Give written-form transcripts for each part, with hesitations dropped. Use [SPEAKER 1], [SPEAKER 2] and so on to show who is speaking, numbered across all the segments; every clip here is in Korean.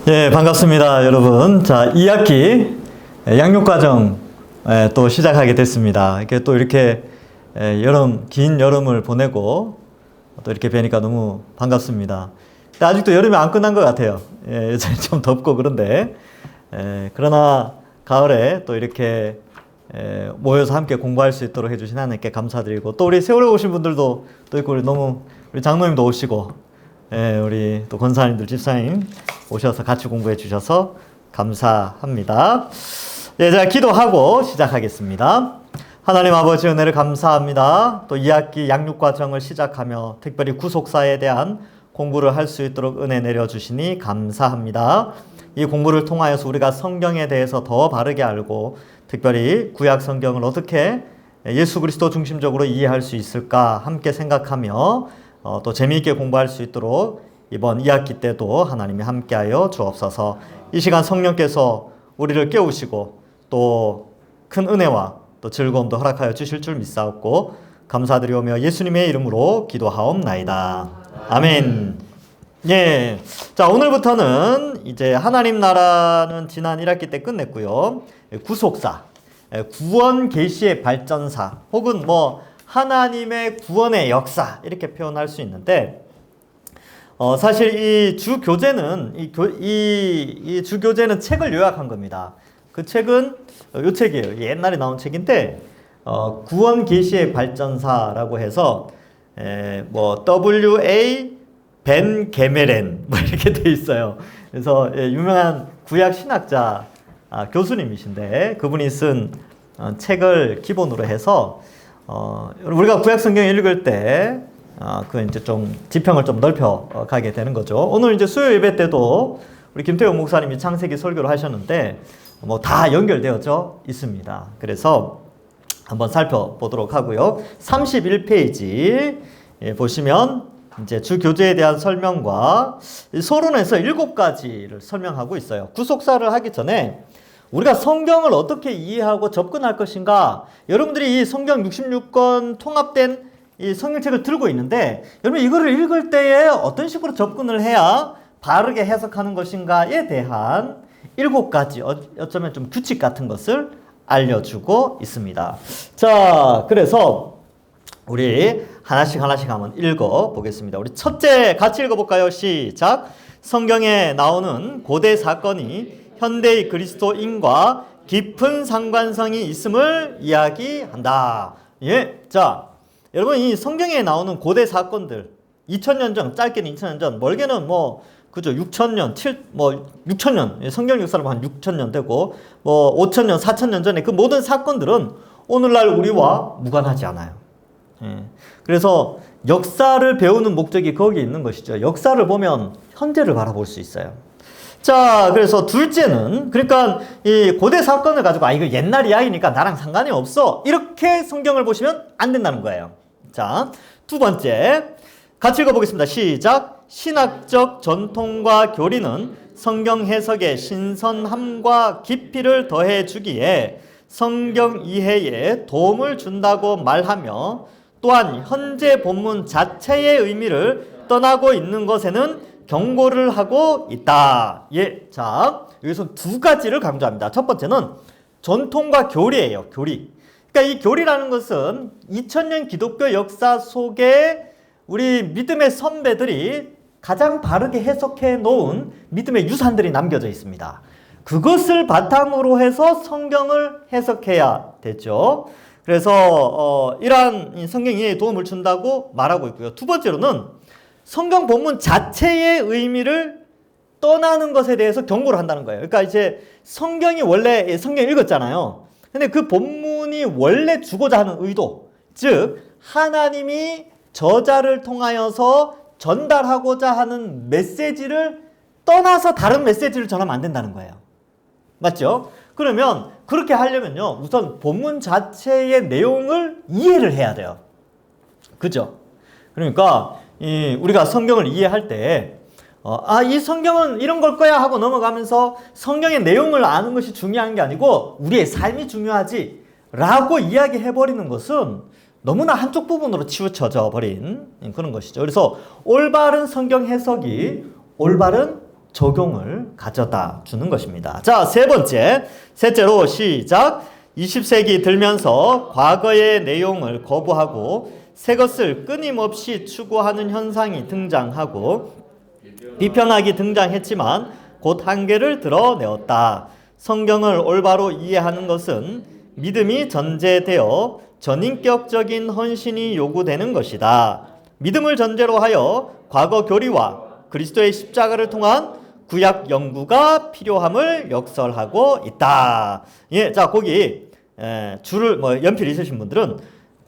[SPEAKER 1] 예, 반갑습니다, 여러분. 자, 2학기 양육과정 또 시작하게 됐습니다. 이렇게 또 이렇게 긴 여름을 보내고 또 이렇게 뵈니까 너무 반갑습니다. 근데 아직도 여름이 안 끝난 것 같아요. 예, 여전히 좀 덥고 그런데. 그러나 가을에 또 이렇게 모여서 함께 공부할 수 있도록 해주신 하나님께 감사드리고, 또 우리 세월에 오신 분들도 또 있고, 우리 장로님도 오시고, 우리 또 권사님들, 집사님 오셔서 같이 공부해 주셔서 감사합니다. 자, 기도하고 시작하겠습니다. 하나님 아버지, 은혜를 감사합니다. 또 2학기 양육과정을 시작하며 특별히 구속사에 대한 공부를 할 수 있도록 은혜 내려주시니 감사합니다. 이 공부를 통하여서 우리가 성경에 대해서 더 바르게 알고, 특별히 구약 성경을 어떻게 예수 그리스도 중심적으로 이해할 수 있을까 함께 생각하며 또 재미있게 공부할 수 있도록 이번 2학기 때도 하나님이 함께하여 주옵소서. 이 시간 성령께서 우리를 깨우시고 또 큰 은혜와 또 즐거움도 허락하여 주실 줄 믿사옵고 감사드리오며 예수님의 이름으로 기도하옵나이다. 아멘. 예. 자, 오늘부터는 이제 하나님 나라는 지난 1학기 때 끝냈고요. 구속사, 구원 계시의 발전사, 혹은 하나님의 구원의 역사, 이렇게 표현할 수 있는데, 사실 이 주 교재는 이 주 교재는 책을 요약한 겁니다. 그 책은 요 책이에요. 옛날에 나온 책인데, 구원 계시의 발전사라고 해서 W.A. 벤 게메렌 이렇게 돼 있어요. 그래서 유명한 구약 신학자 교수님이신데, 그분이 쓴 책을 기본으로 해서 우리가 구약 성경 읽을 때 그 이제 좀 지평을 좀 넓혀 가게 되는 거죠. 오늘 이제 수요 예배 때도 우리 김태용 목사님이 창세기 설교를 하셨는데 다 연결되어져 있습니다. 그래서 한번 살펴보도록 하고요. 31페이지 보시면 이제 주 교재에 대한 설명과 서론에서 7가지를 설명하고 있어요. 구속사를 하기 전에 우리가 성경을 어떻게 이해하고 접근할 것인가, 여러분들이 이 성경 66권 통합된 이 성경책을 들고 있는데, 여러분 이거를 읽을 때에 어떤 식으로 접근을 해야 바르게 해석하는 것인가에 대한 7가지 어쩌면 좀 규칙 같은 것을 알려주고 있습니다. 자, 그래서 우리 하나씩 한번 읽어보겠습니다. 우리 첫째 같이 읽어볼까요? 시작. 성경에 나오는 고대 사건이 현대의 그리스도인과 깊은 상관성이 있음을 이야기한다. 예, 자, 여러분 이 성경에 나오는 고대 사건들, 2000년 전, 짧게는 2000년 전, 멀게는 그죠, 6000년, 6000년, 성경 역사로 한 6000년 되고, 5000년, 4000년 전에 그 모든 사건들은 오늘날 우리와 무관하지 않아요. 예. 그래서 역사를 배우는 목적이 거기에 있는 것이죠. 역사를 보면 현재를 바라볼 수 있어요. 자, 그래서 둘째는, 그러니까 이 고대 사건을 가지고 이거 옛날 이야기니까 나랑 상관이 없어, 이렇게 성경을 보시면 안 된다는 거예요. 자, 두 번째 같이 읽어보겠습니다. 시작. 신학적 전통과 교리는 성경 해석의 신선함과 깊이를 더해주기에 성경 이해에 도움을 준다고 말하며, 또한 현재 본문 자체의 의미를 떠나고 있는 것에는 경고를 하고 있다. 예, 자, 여기서 2가지를 강조합니다. 첫 번째는 전통과 교리예요. 교리. 그러니까 이 교리라는 것은 2000년 기독교 역사 속에 우리 믿음의 선배들이 가장 바르게 해석해 놓은 믿음의 유산들이 남겨져 있습니다. 그것을 바탕으로 해서 성경을 해석해야 되죠. 그래서 이러한 성경 이해에 도움을 준다고 말하고 있고요. 두 번째로는 성경 본문 자체의 의미를 떠나는 것에 대해서 경고를 한다는 거예요. 그러니까 이제 성경이 원래 성경 읽었잖아요. 근데 그 본문이 원래 주고자 하는 의도, 즉 하나님이 저자를 통하여서 전달하고자 하는 메시지를 떠나서 다른 메시지를 전하면 안 된다는 거예요. 맞죠? 그러면 그렇게 하려면요, 우선 본문 자체의 내용을 이해를 해야 돼요. 그죠? 그러니까 우리가 성경을 이해할 때 이 성경은 이런 걸 거야 하고 넘어가면서 성경의 내용을 아는 것이 중요한 게 아니고 우리의 삶이 중요하지 라고 이야기해버리는 것은 너무나 한쪽 부분으로 치우쳐져 버린 그런 것이죠. 그래서 올바른 성경 해석이 올바른 적용을 가져다 주는 것입니다. 자, 셋째로 시작. 20세기 들면서 과거의 내용을 거부하고 새 것을 끊임없이 추구하는 현상이 등장하고 비평하기 등장했지만 곧 한계를 드러내었다. 성경을 올바로 이해하는 것은 믿음이 전제되어 전인격적인 헌신이 요구되는 것이다. 믿음을 전제로 하여 과거 교리와 그리스도의 십자가를 통한 구약 연구가 필요함을 역설하고 있다. 예, 자, 거기 줄을 연필 있으신 분들은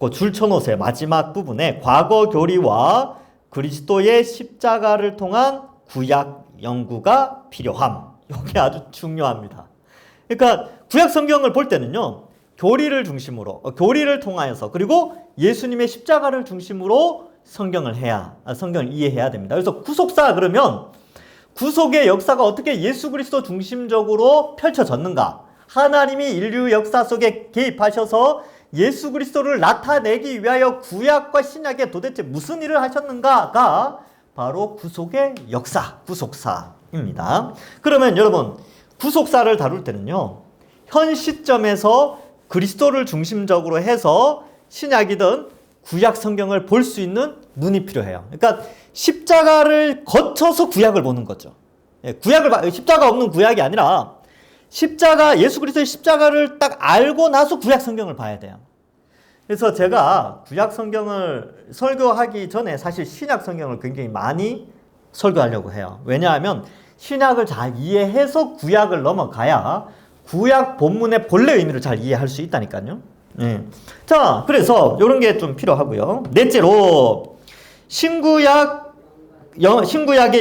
[SPEAKER 1] 그 줄 쳐놓으세요. 마지막 부분에 과거 교리와 그리스도의 십자가를 통한 구약 연구가 필요함. 이게 아주 중요합니다. 그러니까 구약 성경을 볼 때는요, 교리를 중심으로, 교리를 통하여서, 그리고 예수님의 십자가를 중심으로 성경을 이해해야 됩니다. 그래서 구속사 그러면 구속의 역사가 어떻게 예수 그리스도 중심적으로 펼쳐졌는가? 하나님이 인류 역사 속에 개입하셔서 예수 그리스도를 나타내기 위하여 구약과 신약에 도대체 무슨 일을 하셨는가가 바로 구속의 역사, 구속사입니다. 그러면 여러분, 구속사를 다룰 때는요, 현 시점에서 그리스도를 중심적으로 해서 신약이든 구약 성경을 볼 수 있는 눈이 필요해요. 그러니까 십자가를 거쳐서 구약을 보는 거죠. 십자가 없는 구약이 아니라 예수 그리스도의 십자가를 딱 알고 나서 구약 성경을 봐야 돼요. 그래서 제가 구약 성경을 설교하기 전에 사실 신약 성경을 굉장히 많이 설교하려고 해요. 왜냐하면 신약을 잘 이해해서 구약을 넘어가야 구약 본문의 본래 의미를 잘 이해할 수 있다니까요. 자, 그래서 이런 게 좀 필요하고요. 넷째로 신구약의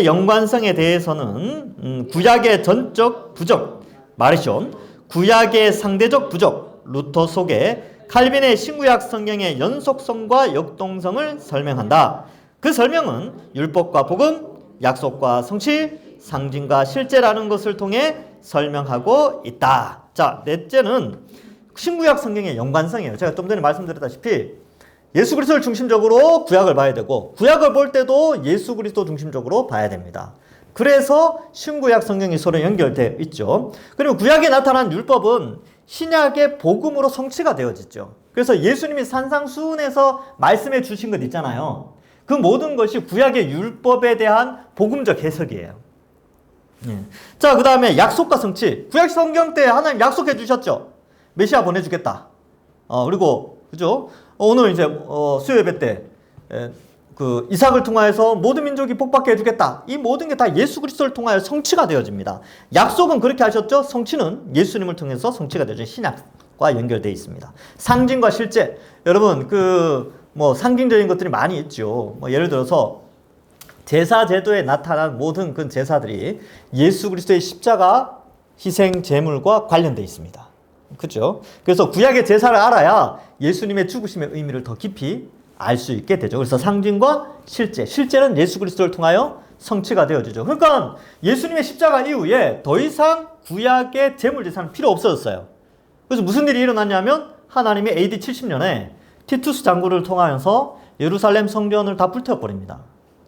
[SPEAKER 1] 연관성에 대해서는 구약의 전적 부족, 마르션, 구약의 상대적 부족, 루터 속에 칼빈의 신구약 성경의 연속성과 역동성을 설명한다. 그 설명은 율법과 복음, 약속과 성취, 상징과 실제라는 것을 통해 설명하고 있다. 자, 넷째는 신구약 성경의 연관성이에요. 제가 좀 전에 말씀드렸다시피 예수 그리스도를 중심적으로 구약을 봐야 되고 구약을 볼 때도 예수 그리스도 중심적으로 봐야 됩니다. 그래서 신구약 성경이 서로 연결되어 있죠. 그리고 구약에 나타난 율법은 신약의 복음으로 성취가 되어지죠. 그래서 예수님이 산상수훈에서 말씀해 주신 것 있잖아요. 그 모든 것이 구약의 율법에 대한 복음적 해석이에요. 자, 그 다음에 약속과 성취. 구약 성경 때 하나님 약속해 주셨죠. 메시아 보내주겠다. 그리고 그죠? 오늘 이제 수요 예배 때 그 이삭을 통하여서 모든 민족이 복받게 해주겠다. 이 모든 게 다 예수 그리스도를 통하여 성취가 되어집니다. 약속은 그렇게 하셨죠. 성취는 예수님을 통해서 성취가 되어진 신약과 연결되어 있습니다. 상징과 실제. 여러분 상징적인 것들이 많이 있죠. 예를 들어서 제사 제도에 나타난 모든 그 제사들이 예수 그리스도의 십자가 희생 제물과 관련되어 있습니다. 그렇죠? 그래서 구약의 제사를 알아야 예수님의 죽으심의 의미를 더 깊이 알 수 있게 되죠. 그래서 상징과 실제는 예수 그리스도를 통하여 성취가 되어지죠. 그러니까 예수님의 십자가 이후에 더 이상 구약의 제물 제사는 필요 없어졌어요. 그래서 무슨 일이 일어났냐면 하나님이 AD 70년에 티투스 장군을 통하여서 예루살렘 성전을 다 불태워버립니다.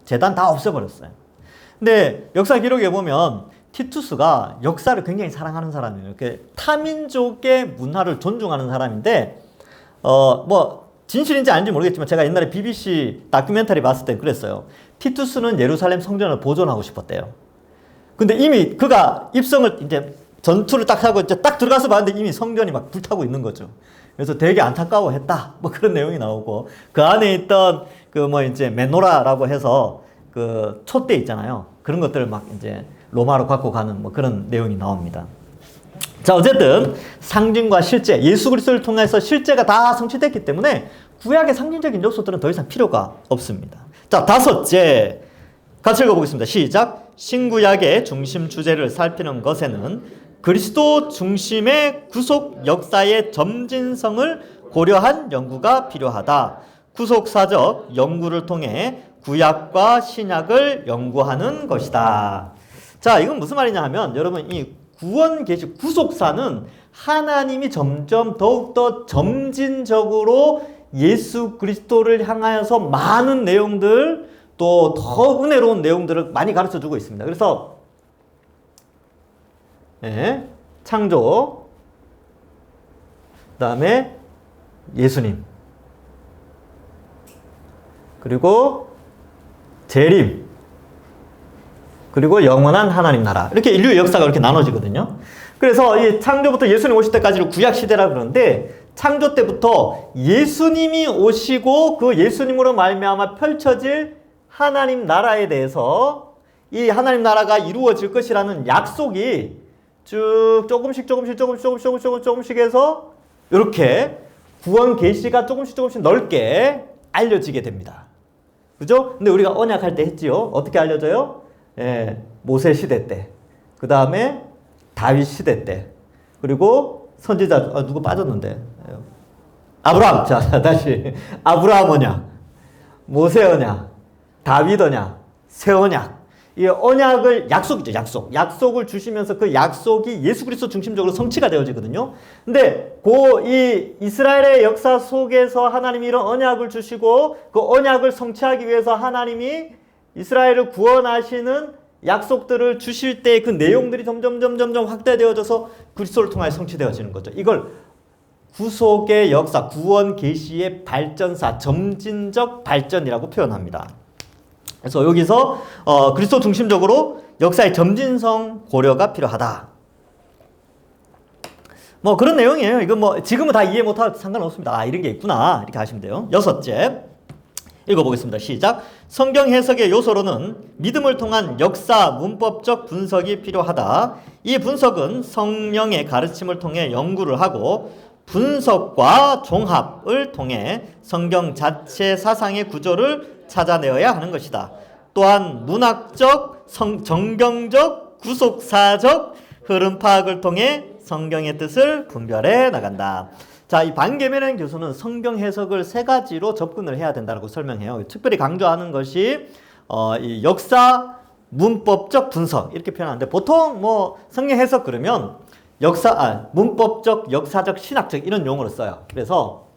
[SPEAKER 1] 제단 다 없애버렸어요. 근데 역사 기록에 보면 티투스가 역사를 굉장히 사랑하는 사람이에요. 이렇게 타민족의 문화를 존중하는 사람인데, 진실인지 아닌지 모르겠지만 제가 옛날에 BBC 다큐멘터리 봤을 때 그랬어요. 티투스는 예루살렘 성전을 보존하고 싶었대요. 근데 이미 그가 입성을 이제 전투를 딱 하고 이제 딱 들어가서 봤는데 이미 성전이 막 불타고 있는 거죠. 그래서 되게 안타까워했다. 그런 내용이 나오고 그 안에 있던 이제 메노라라고 해서 그 촛대 있잖아요. 그런 것들을 막 이제 로마로 갖고 가는 그런 내용이 나옵니다. 자, 어쨌든 상징과 실제, 예수 그리스도를 통해서 실제가 다 성취됐기 때문에 구약의 상징적인 요소들은 더 이상 필요가 없습니다. 자, 다섯째, 같이 읽어보겠습니다. 시작. 신구약의 중심 주제를 살피는 것에는 그리스도 중심의 구속 역사의 점진성을 고려한 연구가 필요하다. 구속사적 연구를 통해 구약과 신약을 연구하는 것이다. 자, 이건 무슨 말이냐 하면 여러분 이 구원 계시 구속사는 하나님이 점점 더욱더 점진적으로 예수 그리스도를 향하여서 많은 내용들 또 더 은혜로운 내용들을 많이 가르쳐 주고 있습니다. 그래서 예, 창조, 그 다음에 예수님, 그리고 재림, 그리고 영원한 하나님 나라. 이렇게 인류의 역사가 이렇게 나눠지거든요. 그래서 이 창조부터 예수님 오실 때까지를 구약시대라 그러는데, 창조 때부터 예수님이 오시고 그 예수님으로 말미암아 펼쳐질 하나님 나라에 대해서, 이 하나님 나라가 이루어질 것이라는 약속이 쭉 조금씩 해서 이렇게 구원 계시가 조금씩 넓게 알려지게 됩니다. 그죠? 근데 우리가 언약할 때 했지요. 어떻게 알려져요? 예, 모세 시대 때, 그 다음에 다윗 시대 때, 그리고 선지자, 누구 빠졌는데? 아브라함. 자, 다시. 아브라함 언약, 모세 언약, 다윗 언약, 새 언약. 이 언약을, 약속이죠, 약속. 약속을 주시면서 그 약속이 예수 그리스도 중심적으로 성취가 되어지거든요. 근데 이 이스라엘의 역사 속에서 하나님이 이런 언약을 주시고 그 언약을 성취하기 위해서 하나님이 이스라엘을 구원하시는 약속들을 주실 때 그 내용들이 점점 확대되어져서 그리스도를 통하여 성취되어지는 거죠. 이걸 구속의 역사, 구원 계시의 발전사, 점진적 발전이라고 표현합니다. 그래서 여기서 그리스도 중심적으로 역사의 점진성 고려가 필요하다. 뭐 그런 내용이에요. 이거 뭐 지금은 다 이해 못하도 상관없습니다. 아, 이런 게 있구나, 이렇게 하시면 돼요. 여섯째, 읽어보겠습니다. 시작. 성경 해석의 요소로는 믿음을 통한 역사 문법적 분석이 필요하다. 이 분석은 성령의 가르침을 통해 연구를 하고 분석과 종합을 통해 성경 자체 사상의 구조를 찾아내어야 하는 것이다. 또한 문학적, 정경적, 구속사적 흐름 파악을 통해 성경의 뜻을 분별해 나간다. 자, 이 반게메렌 교수는 성경 해석을 세 가지로 접근을 해야 된다고 설명해요. 특별히 강조하는 것이 이 역사 문법적 분석, 이렇게 표현하는데, 보통 뭐 성경 해석 그러면 문법적, 역사적, 신학적 이런 용어를 써요. 그래서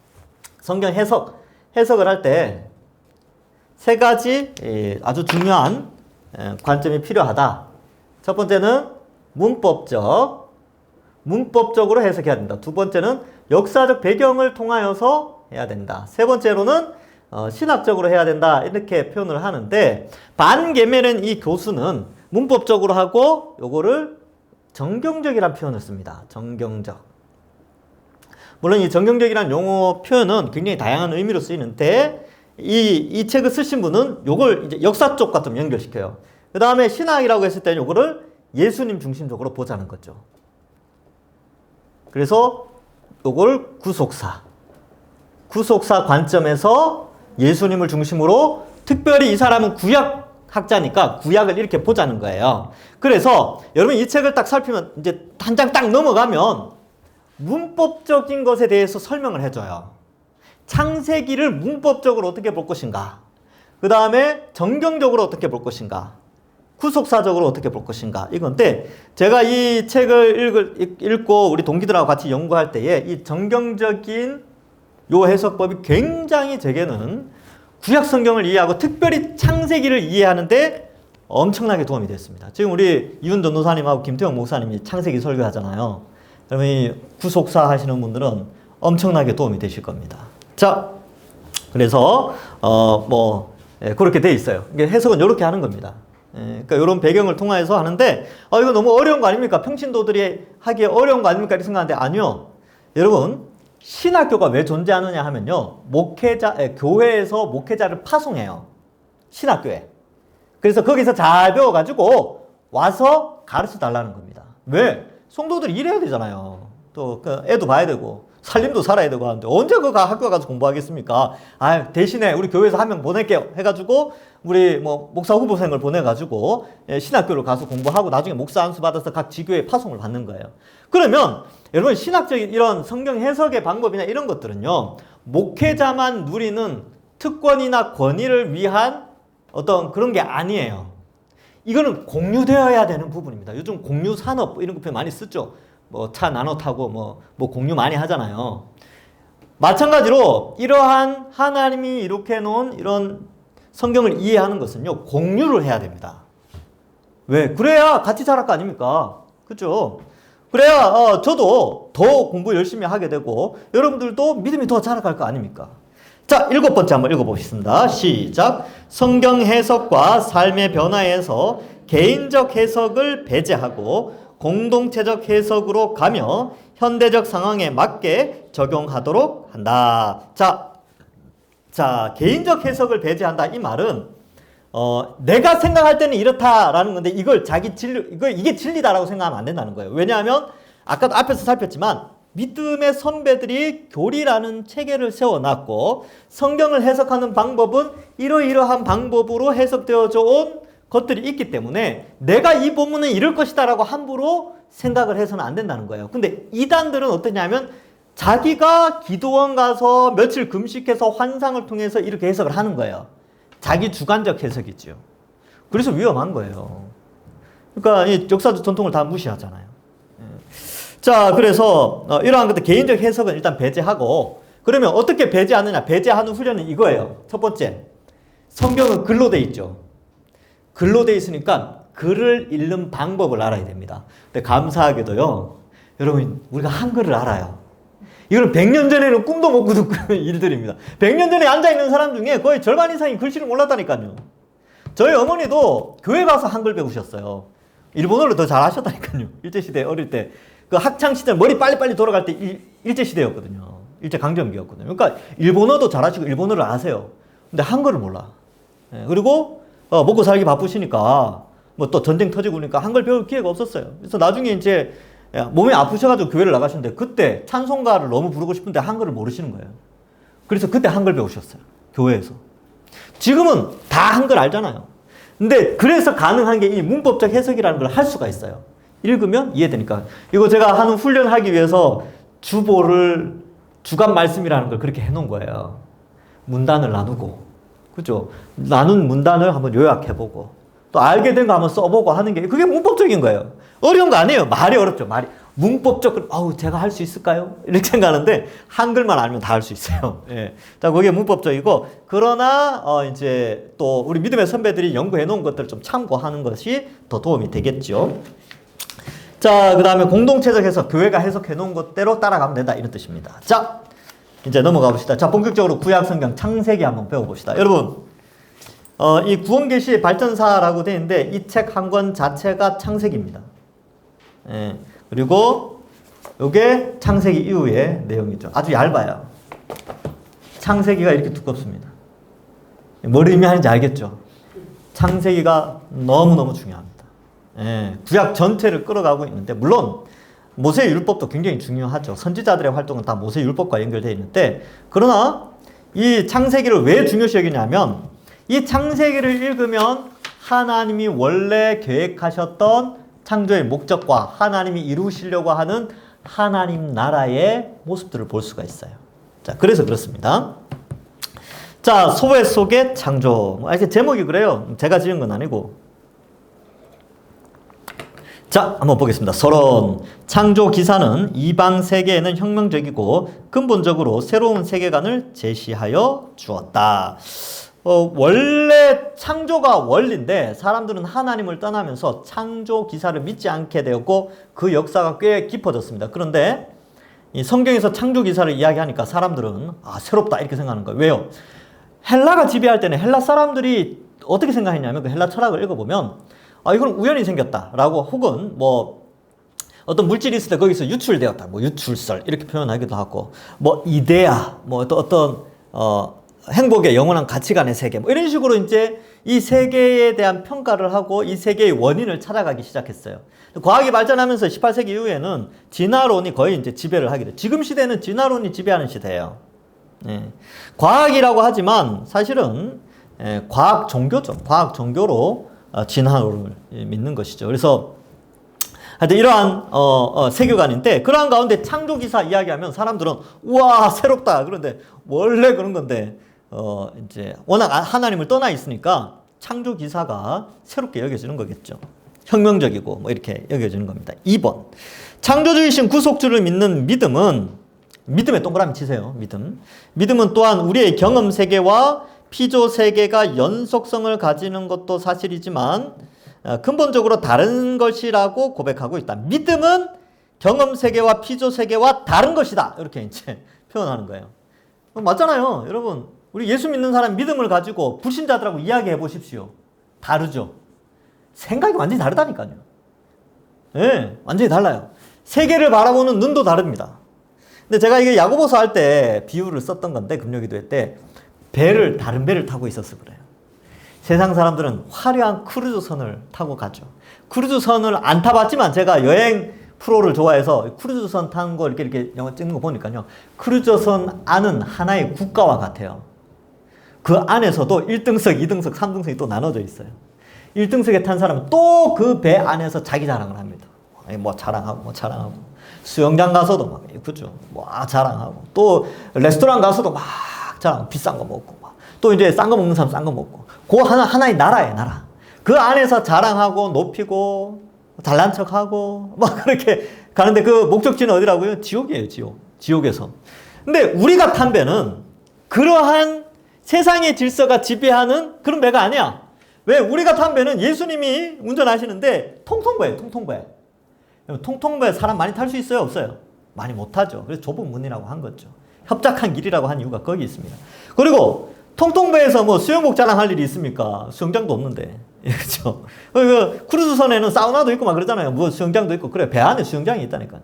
[SPEAKER 1] 성경 해석을 할 때 세 가지 아주 중요한 관점이 필요하다. 첫 번째는 문법적으로 해석해야 된다. 두 번째는 역사적 배경을 통하여서 해야 된다. 세 번째로는 신학적으로 해야 된다. 이렇게 표현을 하는데, 반게메렌 이 교수는 문법적으로 하고 요거를 정경적이라는 표현을 씁니다. 정경적. 물론 이 정경적이라는 용어 표현은 굉장히 다양한 의미로 쓰이는데, 이 책을 쓰신 분은 요걸 이제 역사 쪽과 좀 연결시켜요. 그 다음에 신학이라고 했을 때는 요거를 예수님 중심적으로 보자는 거죠. 그래서 요걸 구속사 관점에서 예수님을 중심으로, 특별히 이 사람은 구약학자니까 구약을 이렇게 보자는 거예요. 그래서 여러분 이 책을 딱 살피면 이제 한 장 딱 넘어가면 문법적인 것에 대해서 설명을 해줘요. 창세기를 문법적으로 어떻게 볼 것인가, 그 다음에 정경적으로 어떻게 볼 것인가, 구속사적으로 어떻게 볼 것인가, 이건데, 제가 이 책을 읽고 우리 동기들하고 같이 연구할 때에 이 정경적인 요 해석법이 굉장히 제게는 구약 성경을 이해하고 특별히 창세기를 이해하는데 엄청나게 도움이 됐습니다. 지금 우리 이훈 전도사님하고 김태형 목사님이 창세기 설교하잖아요. 그러면 이 구속사 하시는 분들은 엄청나게 도움이 되실 겁니다. 자, 그래서 그렇게 돼 있어요. 이게 해석은 이렇게 하는 겁니다. 그러니까 이런 배경을 통해서 하는데, 이거 너무 어려운 거 아닙니까? 평신도들이 하기에 어려운 거 아닙니까? 이렇게 생각하는데, 아니요. 여러분, 신학교가 왜 존재하느냐 하면요, 교회에서 목회자를 파송해요. 신학교에. 그래서 거기서 잘 배워가지고 와서 가르쳐 달라는 겁니다. 왜? 성도들이 일해야 되잖아요. 또 애도 봐야 되고 살림도 살아야 되고 하는데 언제 학교 가서 공부하겠습니까? 대신에 우리 교회에서 한 명 보낼게요 해가지고 우리 목사 후보생을 보내가지고 신학교를 가서 공부하고 나중에 목사 안수 받아서 각 지교에 파송을 받는 거예요. 그러면 여러분, 신학적인 이런 성경 해석의 방법이나 이런 것들은요, 목회자만 누리는 특권이나 권위를 위한 어떤 그런 게 아니에요. 이거는 공유되어야 되는 부분입니다. 요즘 공유 산업 이런 거 많이 쓰죠. 차 나눠 타고 공유 많이 하잖아요. 마찬가지로 이러한 하나님이 이렇게 놓은 이런 성경을 이해하는 것은요, 공유를 해야 됩니다. 왜? 그래야 같이 자랄 거 아닙니까? 그죠? 그래야 저도 더 공부 열심히 하게 되고 여러분들도 믿음이 더 자라갈 거 아닙니까? 자, 7번째 한번 읽어보겠습니다. 시작. 성경 해석과 삶의 변화에서 개인적 해석을 배제하고 공동체적 해석으로 가며 현대적 상황에 맞게 적용하도록 한다. 자, 개인적 해석을 배제한다. 이 말은 내가 생각할 때는 이렇다라는 건데 이걸 이게 진리다라고 생각하면 안 된다는 거예요. 왜냐하면 아까도 앞에서 살폈지만 믿음의 선배들이 교리라는 체계를 세워놨고 성경을 해석하는 방법은 이러이러한 방법으로 해석되어져 온 것들이 있기 때문에 내가 이 본문은 이럴 것이다 라고 함부로 생각을 해서는 안 된다는 거예요. 근데 이단들은 어떠냐면 자기가 기도원 가서 며칠 금식해서 환상을 통해서 이렇게 해석을 하는 거예요. 자기 주관적 해석이죠. 그래서 위험한 거예요. 그러니까 이 역사적 전통을 다 무시하잖아요. 자, 그래서 이러한 것들 개인적 해석은 일단 배제하고 그러면 어떻게 배제하느냐? 배제하는 훈련은 이거예요. 첫 번째, 성경은 글로 돼 있죠. 글로 돼 있으니까 글을 읽는 방법을 알아야 됩니다. 근데 감사하게도요, 여러분 우리가 한글을 알아요. 이건 100년 전에는 꿈도 못 꾸던 일들입니다. 100년 전에 앉아있는 사람 중에 거의 절반 이상이 글씨를 몰랐다니까요. 저희 어머니도 교회 가서 한글 배우셨어요. 일본어를 더 잘하셨다니까요. 일제시대 어릴 때. 그 학창시절 머리 빨리빨리 돌아갈 때 일제시대였거든요. 일제강점기였거든요. 그러니까 일본어도 잘하시고 일본어를 아세요. 근데 한글을 몰라. 그리고 먹고 살기 바쁘시니까 뭐 또 전쟁 터지고 그러니까 한글 배울 기회가 없었어요. 그래서 나중에 이제 몸이 아프셔가지고 교회를 나가셨는데 그때 찬송가를 너무 부르고 싶은데 한글을 모르시는 거예요. 그래서 그때 한글 배우셨어요. 교회에서. 지금은 다 한글 알잖아요. 근데 그래서 가능한 게 이 문법적 해석이라는 걸 할 수가 있어요. 읽으면 이해되니까. 이거 제가 하는 훈련하기 위해서 주보를 주간 말씀이라는 걸 그렇게 해놓은 거예요. 문단을 나누고. 그죠? 나눈 문단을 한번 요약해보고 또 알게 된 거 한번 써보고 하는 게 그게 문법적인 거예요. 어려운 거 아니에요. 말이 어렵죠. 말이. 문법적, 제가 할 수 있을까요? 이렇게 생각하는데 한글만 알면 다 할 수 있어요. 예. 자, 그게 문법적이고 그러나 이제 또 우리 믿음의 선배들이 연구해 놓은 것들을 좀 참고하는 것이 더 도움이 되겠죠. 자, 그 다음에 공동체적 해석, 교회가 해석해 놓은 것대로 따라가면 된다 이런 뜻입니다. 자, 이제 넘어가 봅시다. 자, 본격적으로 구약 성경 창세기 한번 배워봅시다. 여러분, 이 구원계시의 발전사라고 되어 있는데 이 책 한 권 자체가 창세기입니다. 예, 그리고 이게 창세기 이후의 내용이죠. 아주 얇아요. 창세기가 이렇게 두껍습니다. 뭘 의미하는지 알겠죠? 창세기가 너무너무 중요합니다. 예, 구약 전체를 끌어가고 있는데 물론 모세 율법도 굉장히 중요하죠. 선지자들의 활동은 다 모세 율법과 연결되어 있는데 그러나 이 창세기를 왜 중요시 여기냐면 이 창세기를 읽으면 하나님이 원래 계획하셨던 창조의 목적과 하나님이 이루시려고 하는 하나님 나라의 모습들을 볼 수가 있어요. 자, 그래서 그렇습니다. 자, 소외 속의 창조. 이렇게 제목이 그래요. 제가 지은 건 아니고. 자, 한번 보겠습니다. 서론. 창조 기사는 이방 세계에는 혁명적이고 근본적으로 새로운 세계관을 제시하여 주었다. 원래 창조가 원리인데 사람들은 하나님을 떠나면서 창조 기사를 믿지 않게 되었고 그 역사가 꽤 깊어졌습니다. 그런데 이 성경에서 창조 기사를 이야기하니까 사람들은 새롭다 이렇게 생각하는 거예요. 왜요? 헬라가 지배할 때는 헬라 사람들이 어떻게 생각했냐면 그 헬라 철학을 읽어보면 이건 우연히 생겼다라고 혹은 뭐 어떤 물질이 있을 때 거기서 유출되었다. 뭐 유출설 이렇게 표현하기도 하고 뭐 이데아 뭐 어떤 행복의 영원한 가치관의 세계 뭐 이런 식으로 이제 이 세계에 대한 평가를 하고 이 세계의 원인을 찾아가기 시작했어요. 과학이 발전하면서 18세기 이후에는 진화론이 거의 이제 지배를 하게 돼요. 지금 시대는 진화론이 지배하는 시대예요. 예. 과학이라고 하지만 사실은 과학 종교죠. 과학 종교로 진화론을 믿는 것이죠. 그래서 하여튼 이러한 세계관인데 그러한 가운데 창조기사 이야기하면 사람들은 우와 새롭다 그런데 원래 그런 건데 이제 워낙 하나님을 떠나 있으니까 창조기사가 새롭게 여겨지는 거겠죠. 혁명적이고 뭐 이렇게 여겨지는 겁니다. 2번 창조주이신 구속주를 믿는 믿음에 동그라미 치세요. 믿음은 또한 우리의 경험 세계와 피조 세계가 연속성을 가지는 것도 사실이지만 근본적으로 다른 것이라고 고백하고 있다. 믿음은 경험 세계와 피조 세계와 다른 것이다. 이렇게 이제 표현하는 거예요. 맞잖아요. 여러분, 우리 예수 믿는 사람 믿음을 가지고 불신자들하고 이야기해 보십시오. 다르죠. 생각이 완전히 다르다니까요. 네, 완전히 달라요. 세계를 바라보는 눈도 다릅니다. 근데 제가 이게 야고보서 할 때 비유를 썼던 건데, 금요기도회 때 다른 배를 타고 있어서 그래요. 세상 사람들은 화려한 크루즈선을 타고 가죠. 크루즈선을 안 타봤지만 제가 여행 프로를 좋아해서 크루즈선 타는 거 이렇게 영화 찍는 거 보니까요. 크루즈선 안은 하나의 국가와 같아요. 그 안에서도 1등석, 2등석, 3등석이 또 나눠져 있어요. 1등석에 탄 사람은 또 그 배 안에서 자기 자랑을 합니다. 뭐 자랑하고. 수영장 가서도 막, 그죠? 뭐 자랑하고. 또 레스토랑 가서도 막 자랑, 비싼 거 먹고. 또 이제 싼 거 먹는 사람 싼 거 먹고. 그 하나의 나라예요, 나라. 그 안에서 자랑하고, 높이고, 잘난 척하고, 막 그렇게 가는데 그 목적지는 어디라고요? 지옥이에요, 지옥. 지옥에서. 근데 우리가 탄 배는 그러한 세상의 질서가 지배하는 그런 배가 아니야. 왜? 우리가 탄 배는 예수님이 운전하시는데 통통배예요, 통통배. 통통배 사람 많이 탈 수 있어요, 없어요? 많이 못 타죠. 그래서 좁은 문이라고 한 거죠. 협착한 길이라고 한 이유가 거기 있습니다. 그리고 통통배에서 뭐 수영복 자랑할 일이 있습니까? 수영장도 없는데. 그렇죠? 크루즈선에는 사우나도 있고 막 그러잖아요. 뭐 수영장도 있고. 그래, 배 안에 수영장이 있다니까요.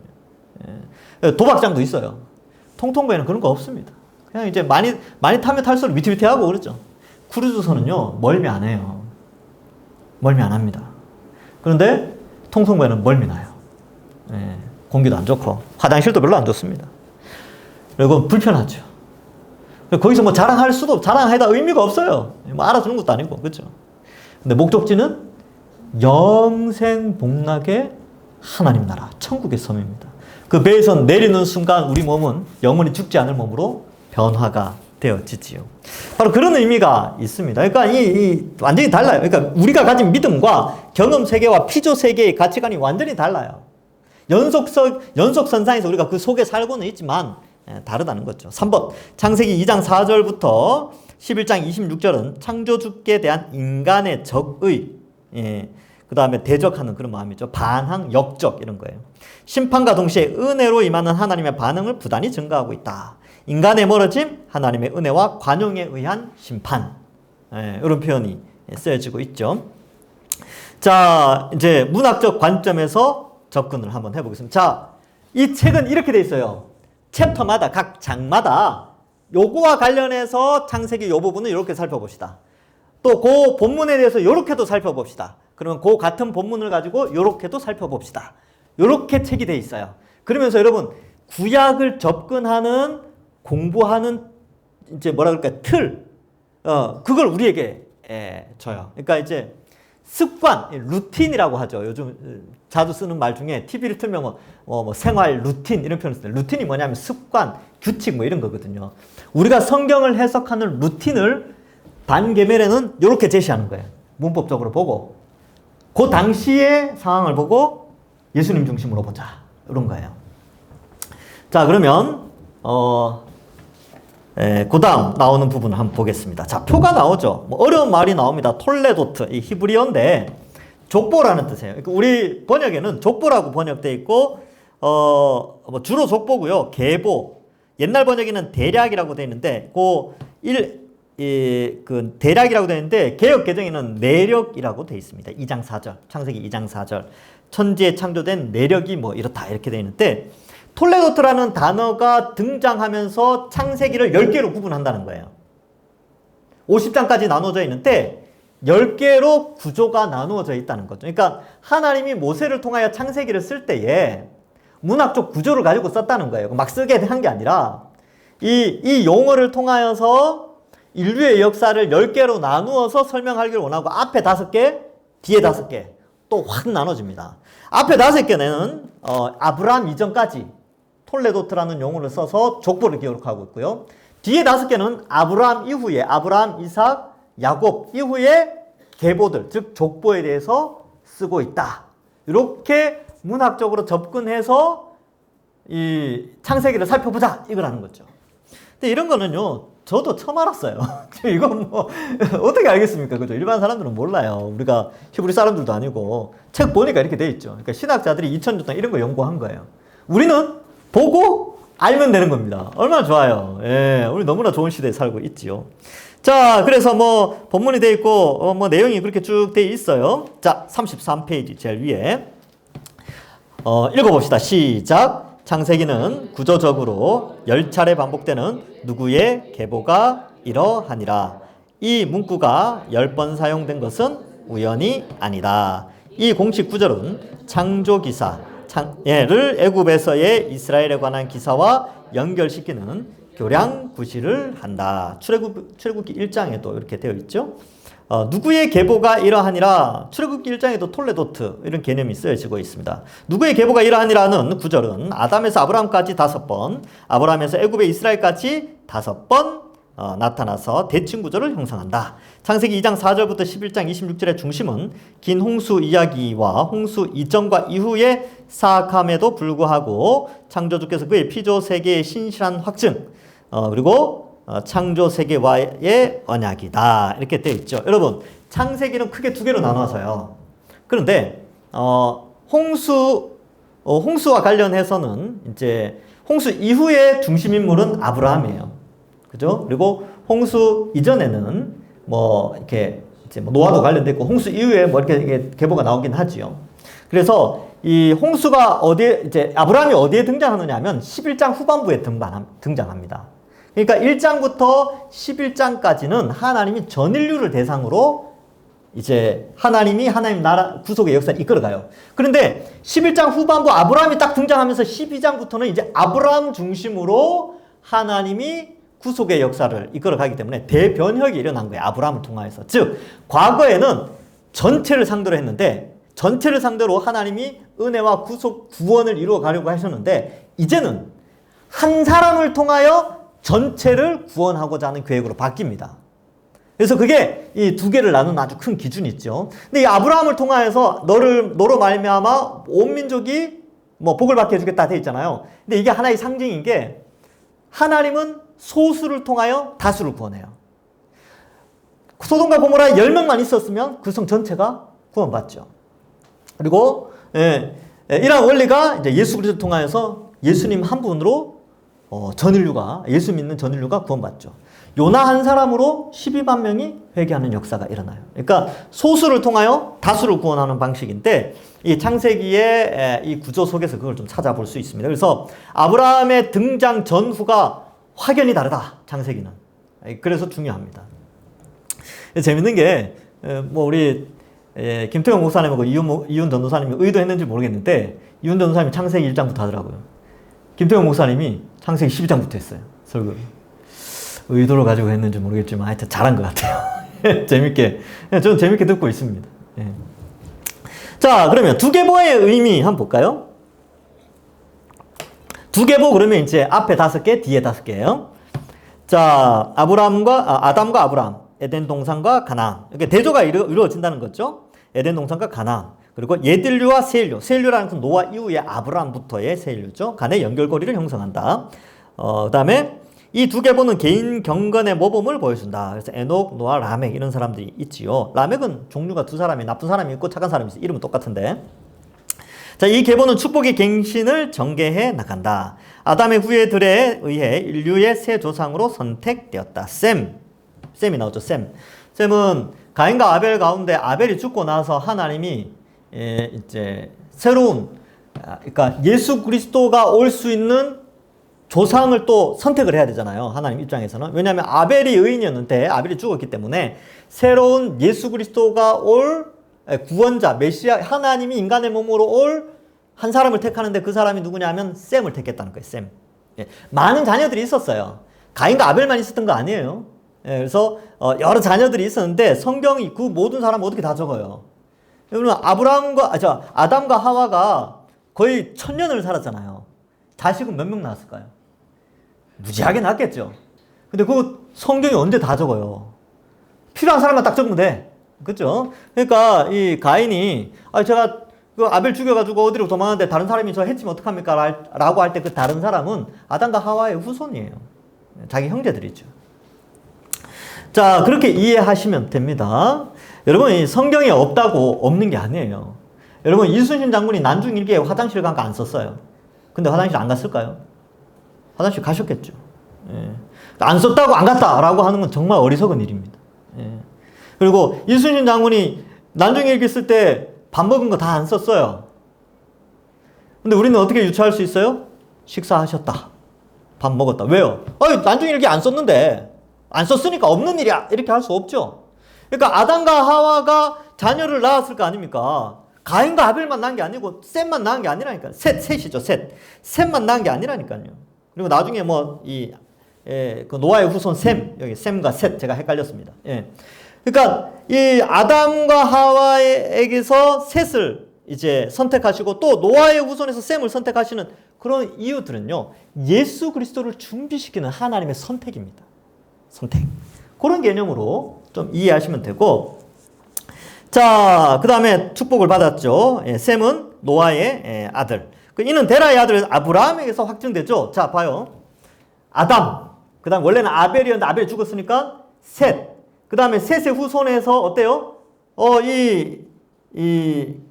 [SPEAKER 1] 도박장도 있어요. 통통배는 그런 거 없습니다. 그냥 이제 많이 타면 탈수록 위태위태하고 그렇죠. 크루즈선은요, 멀미 안 해요. 멀미 안 합니다. 그런데 통통배는 멀미 나요. 공기도 안 좋고 화장실도 별로 안 좋습니다. 그리고 불편하죠. 거기서 뭐 자랑해다 의미가 없어요. 뭐 알아주는 것도 아니고, 그렇죠? 근데 목적지는 영생복락의 하나님 나라, 천국의 섬입니다. 그 배에서 내리는 순간 우리 몸은 영원히 죽지 않을 몸으로 변화가 되어지지요. 바로 그런 의미가 있습니다. 그러니까 이 완전히 달라요. 그러니까 우리가 가진 믿음과 경험 세계와 피조 세계의 가치관이 완전히 달라요. 연속선상에서 우리가 그 속에 살고는 있지만 다르다는 거죠. 3번 창세기 2장 4절부터 11장 26절은 창조주께 대한 인간의 적의, 그 다음에 대적하는 그런 마음이죠. 반항, 역적 이런 거예요. 심판과 동시에 은혜로 임하는 하나님의 반응을 부단히 증가하고 있다. 인간의 멀어짐, 하나님의 은혜와 관용에 의한 심판, 이런 표현이 쓰여지고 있죠. 자, 이제 문학적 관점에서 접근을 한번 해보겠습니다. 자, 이 책은 이렇게 돼 있어요. 챕터마다, 각 장마다 요거와 관련해서 창세기 요 부분을 이렇게 살펴봅시다. 또 그 본문에 대해서 요렇게도 살펴봅시다. 그러면 그 같은 본문을 가지고 요렇게도 살펴봅시다. 요렇게 책이 돼 있어요. 그러면서 여러분, 구약을 접근하는, 공부하는, 이제 뭐라 그럴까요? 틀. 그걸 우리에게 줘요. 그러니까 이제 습관, 루틴이라고 하죠. 요즘 자주 쓰는 말 중에 TV를 틀면 뭐 생활 루틴 이런 표현을 써요. 루틴이 뭐냐면 습관, 규칙 뭐 이런 거거든요. 우리가 성경을 해석하는 루틴을 반개멜에는 이렇게 제시하는 거예요. 문법적으로 보고 그 당시의 상황을 보고 예수님 중심으로 보자. 이런 거예요. 자, 그러면 그 다음 나오는 부분을 한번 보겠습니다. 자, 표가 나오죠. 뭐 어려운 말이 나옵니다. 톨레도트, 이 히브리어인데 족보라는 뜻이에요. 그러니까 우리 번역에는 족보라고 번역되어 있고, 뭐 주로 족보고요. 계보. 옛날 번역에는 대략이라고 되어 있는데, 그 대략이라고 되어 있는데, 개역 개정에는 내력이라고 되어 있습니다. 2장 4절. 창세기 2장 4절. 천지에 창조된 내력이 뭐 이렇다. 이렇게 되어 있는데, 톨레도트라는 단어가 등장하면서 창세기를 10개로 구분한다는 거예요. 50장까지 나눠져 있는데 10개로 구조가 나누어져 있다는 거죠. 그러니까 하나님이 모세를 통하여 창세기를 쓸 때에 문학적 구조를 가지고 썼다는 거예요. 막 쓰게 한 게 아니라 이 용어를 통하여서 인류의 역사를 10개로 나누어서 설명하기를 원하고 앞에 5개, 뒤에 5개 또 확 나눠집니다. 앞에 5개는 아브라함 이전까지 톨레도트라는 용어를 써서 족보를 기록하고 있고요. 뒤에 5개는 아브라함 이후에 아브라함, 이삭, 야곱 이후에 계보들, 즉 족보에 대해서 쓰고 있다. 이렇게 문학적으로 접근해서 이 창세기를 살펴보자 이걸 하는 거죠. 근데 이런 거는요, 저도 처음 알았어요. 이건 뭐 어떻게 알겠습니까? 그죠? 일반 사람들은 몰라요. 우리가 히브리 사람들도 아니고 책 보니까 이렇게 돼 있죠. 그러니까 신학자들이 2000년 동안 이런 거 연구한 거예요. 우리는 보고 알면 되는 겁니다. 얼마나 좋아요. 예, 우리 너무나 좋은 시대에 살고 있지요. 자, 그래서 뭐 본문이 돼 있고 뭐 내용이 그렇게 쭉 돼 있어요. 자, 33페이지 제일 위에 읽어봅시다. 시작. 창세기는 구조적으로 10차례 반복되는 누구의 계보가 이러하니라. 이 문구가 10번 사용된 것은 우연이 아니다. 이 공식 구절은 창조기사, 를 애굽에서의 이스라엘에 관한 기사와 연결시키는 교량 구실을 한다. 출애굽기 1장에도 이렇게 되어 있죠. 누구의 계보가 이러하니라. 출애굽기 1장에도 톨레도트 이런 개념이 쓰여지고 있습니다. 누구의 계보가 이러하니라는 구절은 아담에서 아브라함까지 5번, 아브라함에서 애굽에 이스라엘까지 5번 나타나서 대칭 구조를 형성한다. 창세기 2장 4절부터 11장 26절의 중심은 긴 홍수 이야기와 홍수 이전과 이후의 사악함에도 불구하고 창조주께서 그의 피조 세계의 신실한 확증, 그리고 창조 세계와의 언약이다. 이렇게 되어 있죠. 여러분, 창세기는 크게 두 개로 나눠서요. 그런데 홍수와 관련해서는 이제 홍수 이후의 중심 인물은 아브라함이에요. 그죠? 그리고 홍수 이전에는 뭐 이렇게 이제 뭐 노아도 관련돼 있고 홍수 이후에 뭐 이렇게 계보가 나오긴 하지요. 그래서 이 홍수가 이제 아브라함이 어디에 등장하느냐면 11장 후반부에 등장합니다. 그러니까 1장부터 11장까지는 하나님이 전 인류를 대상으로 이제 하나님 나라 구속의 역사를 이끌어가요. 그런데 11장 후반부 아브라함이 딱 등장하면서 12장부터는 이제 아브라함 중심으로 하나님이 구속의 역사를 이끌어가기 때문에 대변혁이 일어난 거예요. 아브라함을 통하여서. 즉 과거에는 전체를 상대로 했는데 전체를 상대로 하나님이 은혜와 구원을 이루어 가려고 하셨는데 이제는 한 사람을 통하여 전체를 구원하고자 하는 계획으로 바뀝니다. 그래서 그게 이 두 개를 나누는 아주 큰 기준이 있죠. 근데 이 아브라함을 통하여서 너로 말미암아 온 민족이 뭐 복을 받게 해주겠다 돼 있잖아요. 근데 이게 하나의 상징인 게 하나님은 소수를 통하여 다수를 구원해요. 소돔과 고모라 10명만 있었으면 그 성 전체가 구원받죠. 그리고 이러한 원리가 이제 예수 그리스도를 통하여서 예수님 한 분으로 예수 믿는 전 인류가 구원받죠. 요나 한 사람으로 12만 명이 회개하는 역사가 일어나요. 그러니까 소수를 통하여 다수를 구원하는 방식인데 이 창세기의 이 구조 속에서 그걸 좀 찾아볼 수 있습니다. 그래서 아브라함의 등장 전후가 확연히 다르다. 창세기는. 그래서 중요합니다. 재밌는 게 뭐 우리 김태형 목사님하고 이훈 전도사님이 의도했는지 모르겠는데 이훈 전도사님이 창세기 1장부터 하더라고요. 김태형 목사님이 창세기 12장부터 했어요. 설교. 의도를 가지고 했는지 모르겠지만 하여튼 잘한 것 같아요. 저는 재밌게 듣고 있습니다. 예. 자, 그러면 두 계보의 의미 한번 볼까요? 두 계보 그러면 이제 앞에 5개, 뒤에 5개예요. 자, 아담과 아브람, 에덴 동산과 가나안. 이렇게 대조가 이루어진다는 거죠. 에덴 동산과 가나안. 그리고 옛인류와 새인류. 새인류라는 것은 노아 이후에 아브라함부터의 새인류죠. 간의 연결고리를 형성한다. 그다음에 이 두 계보는 개인 경건의 모범을 보여준다. 그래서 에녹, 노아, 라멕 이런 사람들이 있지요. 라멕은 종류가 두 사람이 나쁜 사람이 있고 착한 사람이 있어요. 이름은 똑같은데. 자, 이 계보는 축복의 갱신을 전개해 나간다. 아담의 후예들에 의해 인류의 새 조상으로 선택되었다. 셈이 나오죠. 셈은 가인과 아벨 가운데 아벨이 죽고 나서 하나님이 이제 새로운 그러니까 예수 그리스도가 올 수 있는 조상을 또 선택을 해야 되잖아요. 하나님 입장에서는. 왜냐하면 아벨이 의인이었는데 아벨이 죽었기 때문에 새로운 예수 그리스도가 올 구원자, 메시아, 하나님이 인간의 몸으로 올 한 사람을 택하는데 그 사람이 누구냐면 셈을 택했다는 거예요. 셈. 많은 자녀들이 있었어요. 가인과 아벨만 있었던 거 아니에요. 그래서 여러 자녀들이 있었는데 성경이 그 모든 사람 어떻게 다 적어요. 여러분 아담과 하와가 거의 1000년을 살았잖아요. 자식은 몇 명 낳았을까요? 무지하게 낳았겠죠. 근데 그 성경이 언제 다 적어요? 필요한 사람만 딱 적으면 돼. 그렇죠? 그러니까 이 가인이 제가 그 아벨 죽여가지고 어디로 도망하는데 다른 사람이 저 해치면 어떡합니까? 라고 할 때 그 다른 사람은 아담과 하와의 후손이에요. 자기 형제들이죠. 자, 그렇게 이해하시면 됩니다. 여러분, 이 성경에 없다고 없는 게 아니에요. 여러분, 이순신 장군이 난중일기에 화장실 간 거 안 썼어요. 근데 화장실 안 갔을까요? 화장실 가셨겠죠. 예. 안 썼다고 안 갔다라고 하는 건 정말 어리석은 일입니다. 예. 그리고 이순신 장군이 난중일기 쓸 때 밥 먹은 거 다 안 썼어요. 근데 우리는 어떻게 유추할 수 있어요? 식사하셨다. 밥 먹었다. 왜요? 난중일기 안 썼는데 안 썼으니까 없는 일이야. 이렇게 할 수 없죠. 그러니까 아담과 하와가 자녀를 낳았을 거 아닙니까? 가인과 아벨만 낳은 게 아니고 셋만 낳은 게 아니라니까요. 셋이죠. 셋만 낳은 게 아니라니까요. 그리고 나중에 그 노아의 후손 셈, 여기 셈과 셋 제가 헷갈렸습니다. 예. 그러니까 이 아담과 하와에게서 셋을 이제 선택하시고 또 노아의 후손에서 셈을 선택하시는 그런 이유들은요. 예수 그리스도를 준비시키는 하나님의 선택입니다. 선택. 그런 개념으로 좀 이해하시면 되고, 자, 그 다음에 축복을 받았죠. 예, 셈은 노아의 아들. 이는 데라의 아들 아브라함에게서 확증되죠. 자, 봐요. 아담. 그 다음 원래는 아벨이었는데 아벨이 죽었으니까 셋. 그 다음에 셋의 후손에서 어때요?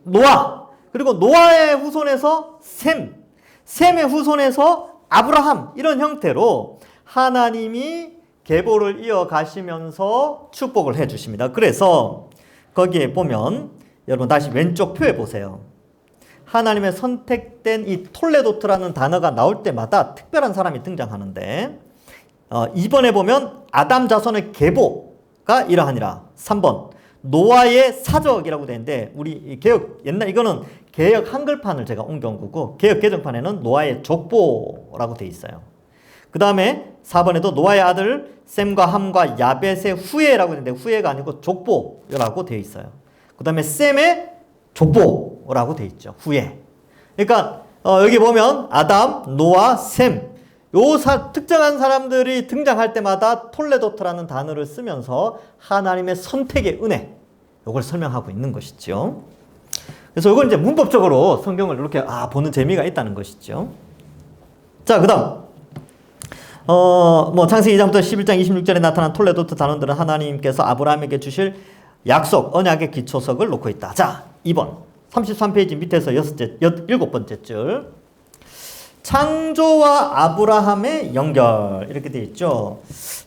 [SPEAKER 1] 노아. 그리고 노아의 후손에서 셈. 셈의 후손에서 아브라함. 이런 형태로 하나님이 계보를 이어가시면서 축복을 해 주십니다. 그래서 거기에 보면 여러분 다시 왼쪽 표에 보세요. 하나님의 선택된 이 톨레도트라는 단어가 나올 때마다 특별한 사람이 등장하는데 2번에 보면 아담 자손의 계보가 이러하니라. 3번 노아의 사적이라고 되는데 우리 개혁 옛날 이거는 개혁 한글판을 제가 옮겨온 거고 개혁 개정판에는 노아의 족보라고 돼 있어요. 그 다음에 4번에도 노아의 아들 셈과 함과 야벳의 후예라고 되는데 후예가 아니고 족보라고 되어 있어요. 그 다음에 셈의 족보라고 되어 있죠. 후예. 그러니까 여기 보면 아담, 노아, 셈 특정한 사람들이 등장할 때마다 톨레도트라는 단어를 쓰면서 하나님의 선택의 은혜 이걸 설명하고 있는 것이죠. 그래서 이건 이제 문법적으로 성경을 이렇게 보는 재미가 있다는 것이죠. 자, 그 다음 창세기 2장부터 11장 26절에 나타난 톨레도트 단원들은 하나님께서 아브라함에게 주실 약속, 언약의 기초석을 놓고 있다. 자, 2번 33페이지 밑에서 7번째 줄 창조와 아브라함의 연결 이렇게 되어 있죠.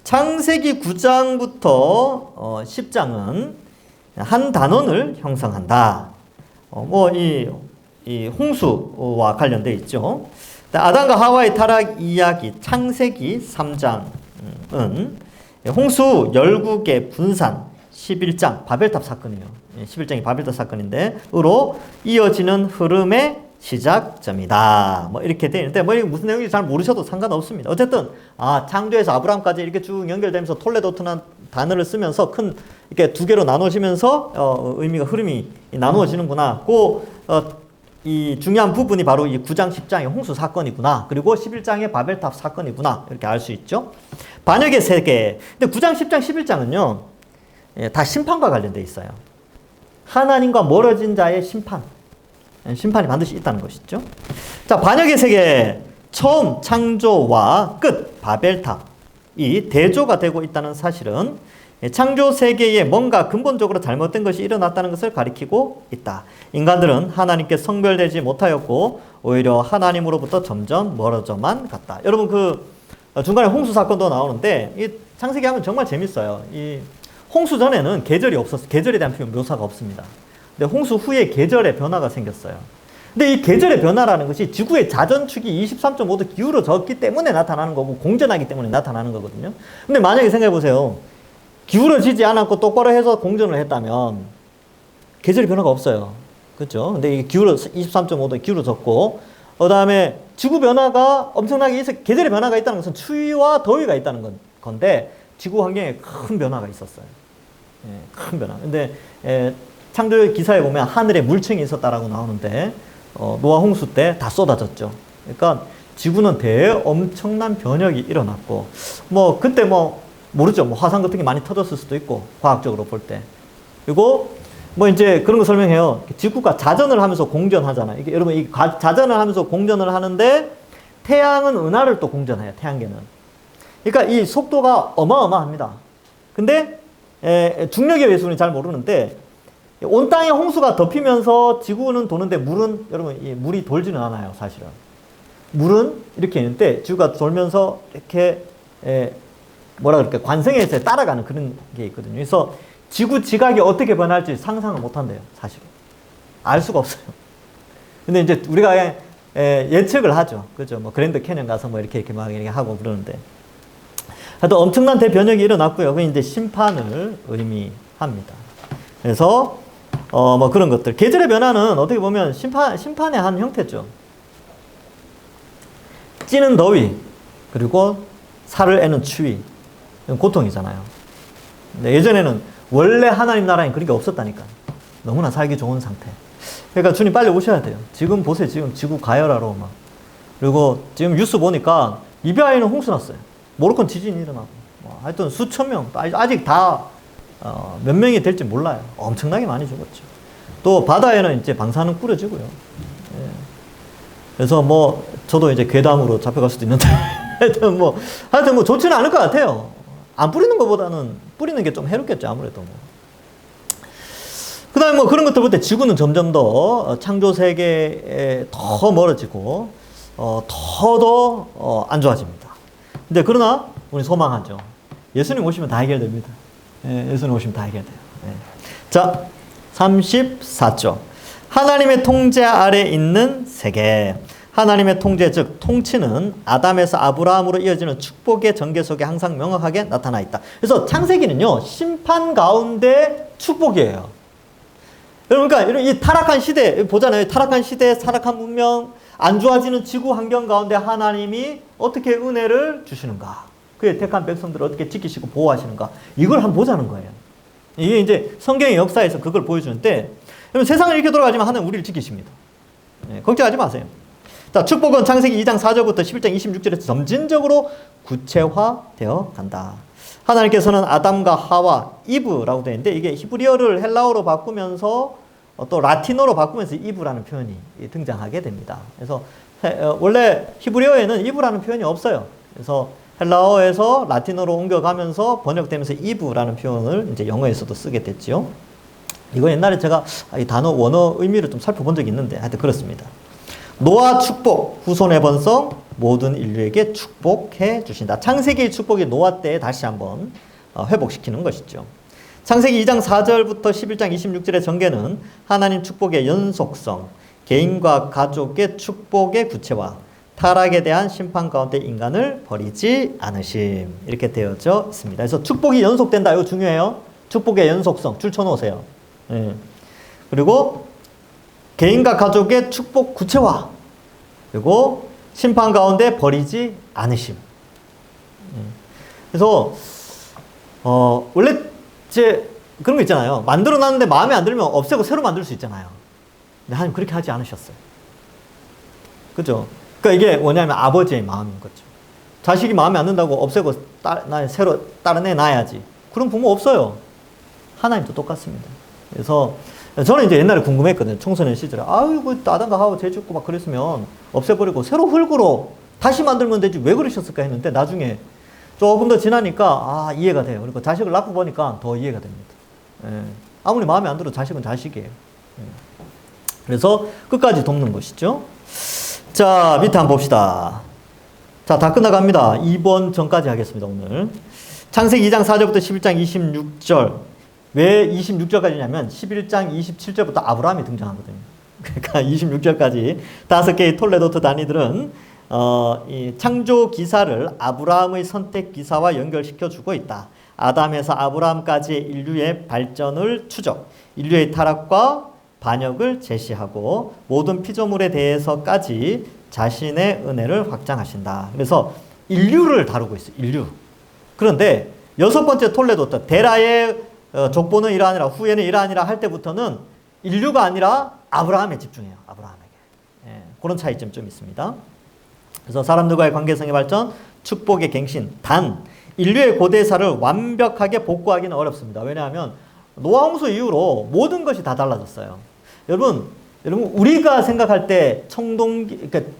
[SPEAKER 1] 창세기 9장부터 10장은 한 단원을 형성한다. 이 홍수와 관련되어 있죠. 아담과 하와의 타락 이야기 창세기 3장은 홍수 열국의 분산 11장 바벨탑 사건이에요. 11장이 바벨탑 사건인데 으로 이어지는 흐름의 시작점이다. 이렇게 되어 있는데 이게 무슨 내용인지 잘 모르셔도 상관없습니다. 어쨌든 창조에서 아브라함까지 이렇게 쭉 연결되면서 톨레도트라는 단어를 쓰면서 큰 이렇게 두 개로 나눠지면서 의미가 흐름이 나누어지는구나. 이 중요한 부분이 바로 이 9장 10장의 홍수 사건이구나. 그리고 11장의 바벨탑 사건이구나. 이렇게 알 수 있죠. 반역의 세계. 근데 9장, 10장, 11장은요. 다 심판과 관련되어 있어요. 하나님과 멀어진 자의 심판. 심판이 반드시 있다는 것이죠. 자, 반역의 세계. 처음 창조와 끝 바벨탑이 대조가 되고 있다는 사실은 창조 세계에 뭔가 근본적으로 잘못된 것이 일어났다는 것을 가리키고 있다. 인간들은 하나님께 성별되지 못하였고 오히려 하나님으로부터 점점 멀어져만 갔다. 여러분 중간에 홍수 사건도 나오는데 이 창세기 하면 정말 재밌어요. 이 홍수 전에는 계절이 없었어요. 계절에 대한 묘사가 없습니다. 근데 홍수 후에 계절의 변화가 생겼어요. 근데 이 계절의 변화라는 것이 지구의 자전축이 23.5도 기울어졌기 때문에 나타나는 거고 공전하기 때문에 나타나는 거거든요. 근데 만약에 생각해 보세요. 기울어지지 않았고 똑바로 해서 공전을 했다면 계절의 변화가 없어요. 그렇죠? 근데 이게 23.5도 기울어졌고 그다음에 지구 변화가 엄청나게 있어 계절의 변화가 있다는 것은 추위와 더위가 있다는 건데 지구 환경에 큰 변화가 있었어요. 큰 변화. 근데 창조 기사에 보면 하늘에 물층이 있었다라고 나오는데 노아 홍수 때 다 쏟아졌죠. 그러니까 지구는 엄청난 변혁이 일어났고 그때 모르죠. 화산 같은 게 많이 터졌을 수도 있고 과학적으로 볼 때. 그리고 이제 그런 거 설명해요. 지구가 자전을 하면서 공전하잖아요. 이게 여러분 자전을 하면서 공전을 하는데 태양은 은하를 또 공전해요. 태양계는. 그러니까 이 속도가 어마어마합니다. 근데 중력의 외수는 잘 모르는데 온 땅에 홍수가 덮이면서 지구는 도는데 물은 여러분 이 물이 돌지는 않아요, 사실은. 물은 이렇게 있는데 지구가 돌면서 이렇게 뭐라 그럴까 관성에서 따라가는 그런 게 있거든요. 그래서 지구 지각이 어떻게 변할지 상상을 못 한대요, 사실은. 알 수가 없어요. 근데 이제 우리가 예측을 하죠. 그죠? 뭐 그랜드 캐년 가서 뭐 이렇게 막 이렇게 하고 그러는데. 하여튼 엄청난 대변혁이 일어났고요. 그게 이제 심판을 의미합니다. 그래서 뭐 그런 것들. 계절의 변화는 어떻게 보면 심판의 한 형태죠. 찌는 더위, 그리고 살을 애는 추위. 이건 고통이잖아요. 근데 예전에는 원래 하나님 나라엔 그런 게 없었다니까. 너무나 살기 좋은 상태. 그러니까 주님 빨리 오셔야 돼요. 지금 보세요. 지금 지구 가열하러 막. 그리고 지금 뉴스 보니까 리비아에는 홍수 났어요. 모로콘 지진이 일어나고. 하여튼 수천 명, 아직 다 몇 명이 될지 몰라요. 엄청나게 많이 죽었죠. 또 바다에는 이제 방사능 뿌려지고요. 예. 그래서 뭐 저도 이제 괴담으로 잡혀갈 수도 있는데 하여튼 뭐 좋지는 않을 것 같아요. 안 뿌리는 것보다는 뿌리는 게 좀 해롭겠죠, 아무래도. 뭐. 그 다음에 뭐 그런 것들 볼 때 지구는 점점 더 창조 세계에 더 멀어지고 더 안 좋아집니다. 근데 그러나 우리 소망하죠. 예수님 오시면 다 해결됩니다. 예, 예수님 오시면 다 해결돼요. 예. 자, 34조. 하나님의 통제 아래 있는 세계. 하나님의 통제, 즉 통치는 아담에서 아브라함으로 이어지는 축복의 전개 속에 항상 명확하게 나타나 있다. 그래서 창세기는요, 심판 가운데 축복이에요. 그러니까 이 타락한 시대 보잖아요. 타락한 시대, 타락한 문명, 안 좋아지는 지구 환경 가운데 하나님이 어떻게 은혜를 주시는가? 그의 택한 백성들을 어떻게 지키시고 보호하시는가? 이걸 한번 보자는 거예요. 이게 이제 성경의 역사에서 그걸 보여주는데, 여러분 세상은 이렇게 돌아가지만 하나님 우리를 지키십니다. 네, 걱정하지 마세요. 자, 축복은 창세기 2장 4절부터 11장 26절에서 점진적으로 구체화되어 간다. 하나님께서는 아담과 하와, 이브라고 되어 있는데 이게 히브리어를 헬라어로 바꾸면서 또 라틴어로 바꾸면서 이브라는 표현이 등장하게 됩니다. 그래서 원래 히브리어에는 이브라는 표현이 없어요. 그래서 헬라어에서 라틴어로 옮겨가면서 번역되면서 이브라는 표현을 이제 영어에서도 쓰게 됐죠. 이거 옛날에 제가 이 단어 원어 의미를 좀 살펴본 적이 있는데 하여튼 그렇습니다. 노아 축복, 후손의 번성, 모든 인류에게 축복해 주신다. 창세기의 축복이 노아 때에 다시 한번 회복시키는 것이죠. 창세기 2장 4절부터 11장 26절의 전개는 하나님 축복의 연속성, 개인과 가족의 축복의 구체화, 타락에 대한 심판 가운데 인간을 버리지 않으심, 이렇게 되어져 있습니다. 그래서 축복이 연속된다. 이거 중요해요. 축복의 연속성 줄 쳐놓으세요. 예. 그리고 개인과 가족의 축복 구체화, 그리고 심판 가운데 버리지 않으심. 그래서 원래 이제 그런 거 있잖아요. 만들어 놨는데 마음에 안 들면 없애고 새로 만들 수 있잖아요. 근데 하나님 그렇게 하지 않으셨어요. 그죠? 그러니까 이게 뭐냐면 아버지의 마음인 거죠. 자식이 마음에 안 든다고 없애고 새로 다른 애 낳아야지. 그런 부모 없어요. 하나님도 똑같습니다. 그래서 저는 이제 옛날에 궁금했거든요. 청소년 시절에. 아이고, 아담과 하와 죄 짓고 막 그랬으면 없애버리고 새로 흙으로 다시 만들면 되지. 왜 그러셨을까 했는데 나중에 조금 더 지나니까 이해가 돼요. 그리고 자식을 낳고 보니까 더 이해가 됩니다. 예. 아무리 마음에 안 들어도 자식은 자식이에요. 예. 그래서 끝까지 돕는 것이죠. 자, 밑에 한번 봅시다. 자, 다 끝나갑니다. 2번 전까지 하겠습니다, 오늘. 창세기 2장 4절부터 11장 26절. 왜 26절까지냐면 11장 27절부터 아브라함이 등장하거든요. 그러니까 26절까지 5개의 톨레도트 단위들은 이 창조 기사를 아브라함의 선택 기사와 연결시켜 주고 있다. 아담에서 아브라함까지의 인류의 발전을 추적, 인류의 타락과 반역을 제시하고 모든 피조물에 대해서까지 자신의 은혜를 확장하신다. 그래서 인류를 다루고 있어요. 인류. 그런데 6번째 톨레도트, 데라의 족보는 이러하니라, 후에는 이러하니라 할 때부터는 인류가 아니라 아브라함에 집중해요. 아브라함에게. 예, 그런 차이점이 좀 있습니다. 그래서 사람들과의 관계성의 발전, 축복의 갱신. 단, 인류의 고대사를 완벽하게 복구하기는 어렵습니다. 왜냐하면 노아홍수 이후로 모든 것이 다 달라졌어요. 여러분 우리가 생각할 때 청동기, 그러니까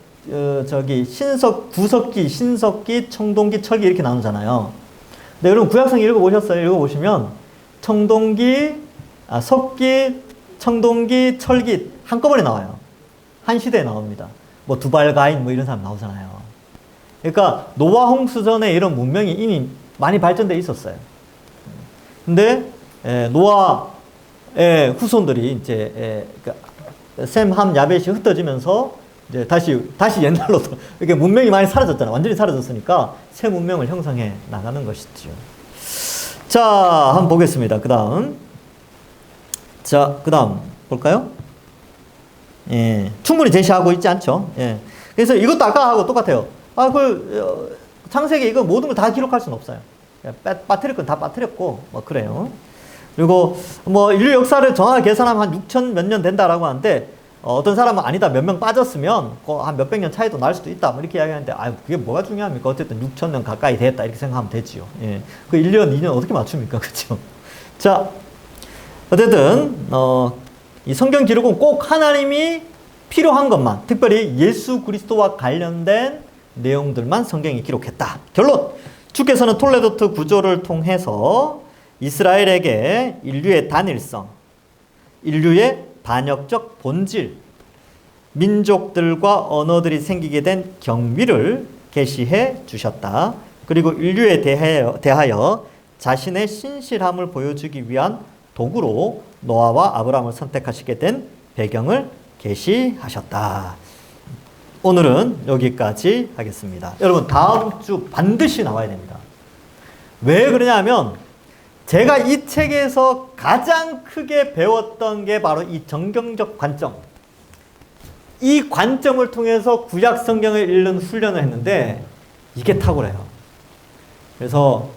[SPEAKER 1] 구석기, 신석기, 청동기, 철기 이렇게 나누잖아요. 근데 여러분 구약성 읽어보셨어요? 읽어보시면 청동기, 석기, 청동기, 철기 한꺼번에 나와요. 한 시대에 나옵니다. 뭐 두발가인 뭐 이런 사람 나오잖아요. 그러니까 노아 홍수 전에 이런 문명이 이미 많이 발전돼 있었어요. 근데 노아의 후손들이 이제 셈, 함, 야벳이 흩어지면서 이제 다시 옛날로 이렇게 문명이 많이 사라졌잖아요. 완전히 사라졌으니까 새 문명을 형성해 나가는 것이죠. 자, 한번 보겠습니다. 그다음 볼까요? 예, 충분히 제시하고 있지 않죠? 예. 그래서 이것도 아까하고 똑같아요. 창세기 이거 모든 걸 다 기록할 수는 없어요. 빠뜨릴 건 다 빠뜨렸고, 뭐, 그래요. 그리고, 뭐, 인류 역사를 정확하게 계산하면 한 6천 몇 년 된다라고 하는데, 어떤 사람은 아니다, 몇 명 빠졌으면, 한 몇백 년 차이도 날 수도 있다, 뭐 이렇게 이야기하는데, 그게 뭐가 중요합니까? 어쨌든 6천 년 가까이 됐다, 이렇게 생각하면 되지요. 예. 그 1년, 2년 어떻게 맞춥니까? 그죠? 자, 어쨌든, 이 성경 기록은 꼭 하나님이 필요한 것만, 특별히 예수 그리스도와 관련된 내용들만 성경이 기록했다. 결론! 주께서는 톨레도트 구조를 통해서 이스라엘에게 인류의 단일성, 인류의 반역적 본질, 민족들과 언어들이 생기게 된 경위를 계시해 주셨다. 그리고 인류에 대하여 자신의 신실함을 보여주기 위한 도구로 노아와 아브라함을 선택하시게 된 배경을 계시하셨다. 오늘은 여기까지 하겠습니다. 여러분 다음 주 반드시 나와야 됩니다. 왜 그러냐면 제가 이 책에서 가장 크게 배웠던 게 바로 이 정경적 관점. 이 관점을 통해서 구약 성경을 읽는 훈련을 했는데 이게 탁월해요. 그래서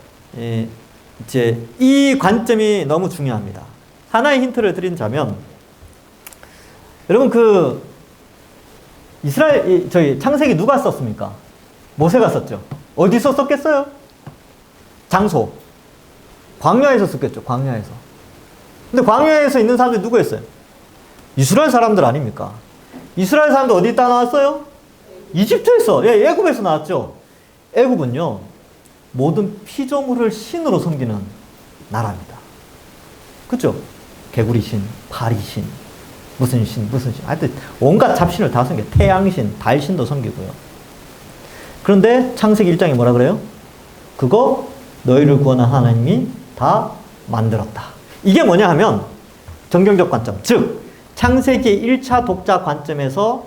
[SPEAKER 1] 이제 이 관점이 너무 중요합니다. 하나의 힌트를 드린다면 여러분 저희 창세기 누가 썼습니까? 모세가 썼죠. 어디서 썼겠어요? 장소. 광야에서 썼겠죠. 광야에서. 근데 광야에서 있는 사람들이 누구였어요? 이스라엘 사람들 아닙니까? 이스라엘 사람들 어디 있다 나왔어요? 이집트에서, 애굽에서 나왔죠. 애굽은요, 모든 피조물을 신으로 섬기는 나라입니다. 그죠? 개구리 신, 파리 신, 무슨 신. 하여튼 온갖 잡신을 다 섬겨요. 태양신, 달신도 섬기고요. 그런데 창세기 1장에 뭐라 그래요? 그거 너희를 구원한 하나님이 다 만들었다. 이게 뭐냐 하면 정경적 관점, 즉 창세기 1차 독자 관점에서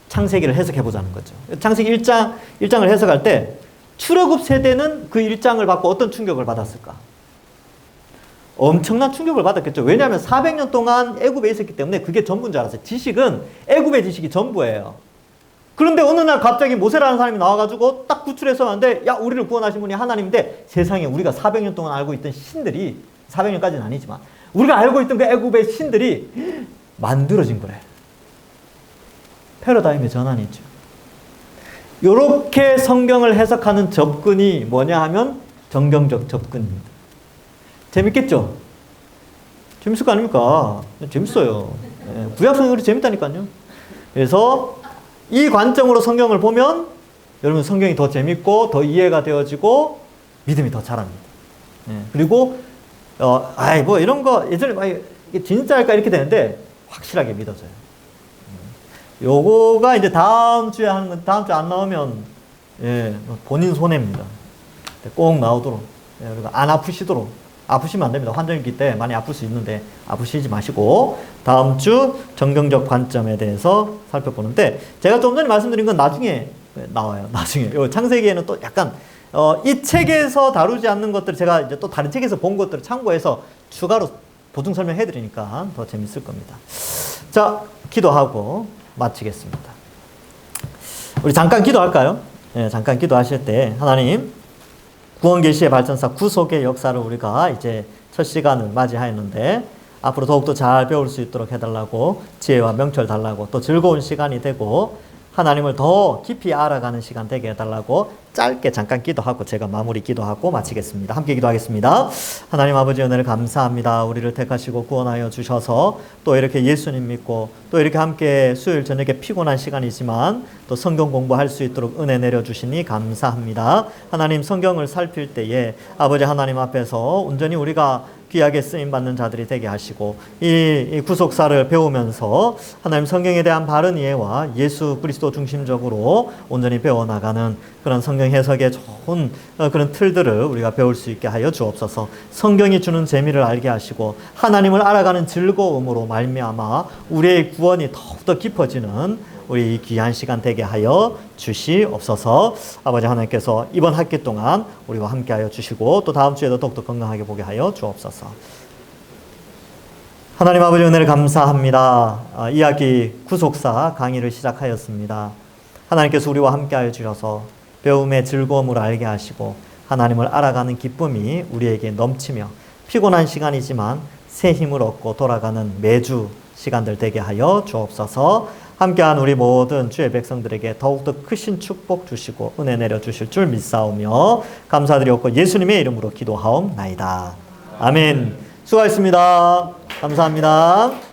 [SPEAKER 1] 창세기를 해석해보자는 거죠. 창세기 1장을 해석할 때 출애굽 세대는 그 1장을 받고 어떤 충격을 받았을까? 엄청난 충격을 받았겠죠. 왜냐하면 400년 동안 애굽에 있었기 때문에 그게 전부인 줄 알았어요. 지식은 애굽의 지식이 전부예요. 그런데 어느 날 갑자기 모세라는 사람이 나와가지고 딱 구출해서 하는데, 야, 우리를 구원하신 분이 하나님인데 세상에 우리가 400년 동안 알고 있던 신들이, 400년까지는 아니지만 우리가 알고 있던 그 애굽의 신들이 만들어진 거래. 패러다임의 전환이 있죠. 이렇게 성경을 해석하는 접근이 뭐냐 하면 정경적 접근입니다. 재밌겠죠? 재밌을 거 아닙니까? 재밌어요. 구약성경이 그렇게 재밌다니까요. 그래서 이 관점으로 성경을 보면 여러분 성경이 더 재밌고 더 이해가 되어지고 믿음이 더 자랍니다. 그리고 뭐 이런 거 예전에 이게 진짜일까 이렇게 되는데 확실하게 믿어져요. 요거가 이제 다음 주에 하는 건 다음 주에 안 나오면 본인 손해입니다. 꼭 나오도록 그리고 안 아프시도록. 아프시면 안 됩니다. 환절기 때 많이 아플 수 있는데 아프시지 마시고 다음 주 정경적 관점에 대해서 살펴보는데 제가 좀 전에 말씀드린 건 나중에 나와요. 나중에 요 창세기에는 또 약간 이 책에서 다루지 않는 것들 제가 이제 또 다른 책에서 본 것들을 참고해서 추가로 보충 설명해 드리니까 더 재밌을 겁니다. 자, 기도하고 마치겠습니다. 우리 잠깐 기도할까요? 잠깐 기도하실 때 하나님 구원 계시의 발전사 구속의 역사를 우리가 이제 첫 시간을 맞이하였는데 앞으로 더욱더 잘 배울 수 있도록 해달라고 지혜와 명철 달라고 또 즐거운 시간이 되고 하나님을 더 깊이 알아가는 시간 되게 해달라고 짧게 잠깐 기도하고 제가 마무리 기도하고 마치겠습니다. 함께 기도하겠습니다. 하나님 아버지 은혜를 감사합니다. 우리를 택하시고 구원하여 주셔서 또 이렇게 예수님 믿고 또 이렇게 함께 수요일 저녁에 피곤한 시간이지만 또 성경 공부할 수 있도록 은혜 내려주시니 감사합니다. 하나님 성경을 살필 때에 아버지 하나님 앞에서 온전히 우리가 귀하게 쓰임받는 자들이 되게 하시고 이 구속사를 배우면서 하나님 성경에 대한 바른 이해와 예수 그리스도 중심적으로 온전히 배워나가는 그런 성경 해석의 좋은 그런 틀들을 우리가 배울 수 있게 하여 주옵소서. 성경이 주는 재미를 알게 하시고 하나님을 알아가는 즐거움으로 말미암아 우리의 구원이 더욱더 깊어지는 우리 이 귀한 시간 되게 하여 주시옵소서. 아버지 하나님께서 이번 학기 동안 우리와 함께 하여 주시고 또 다음 주에도 더욱더 건강하게 보게 하여 주옵소서. 하나님 아버지 은혜를 감사합니다. 이 학기 구속사 강의를 시작하였습니다. 하나님께서 우리와 함께 하여 주셔서 배움의 즐거움을 알게 하시고 하나님을 알아가는 기쁨이 우리에게 넘치며 피곤한 시간이지만 새 힘을 얻고 돌아가는 매주 시간들 되게 하여 주옵소서. 함께한 우리 모든 주의 백성들에게 더욱더 크신 축복 주시고 은혜 내려주실 줄 믿사오며 감사드리옵고 예수님의 이름으로 기도하옵나이다. 아멘. 수고하셨습니다. 감사합니다.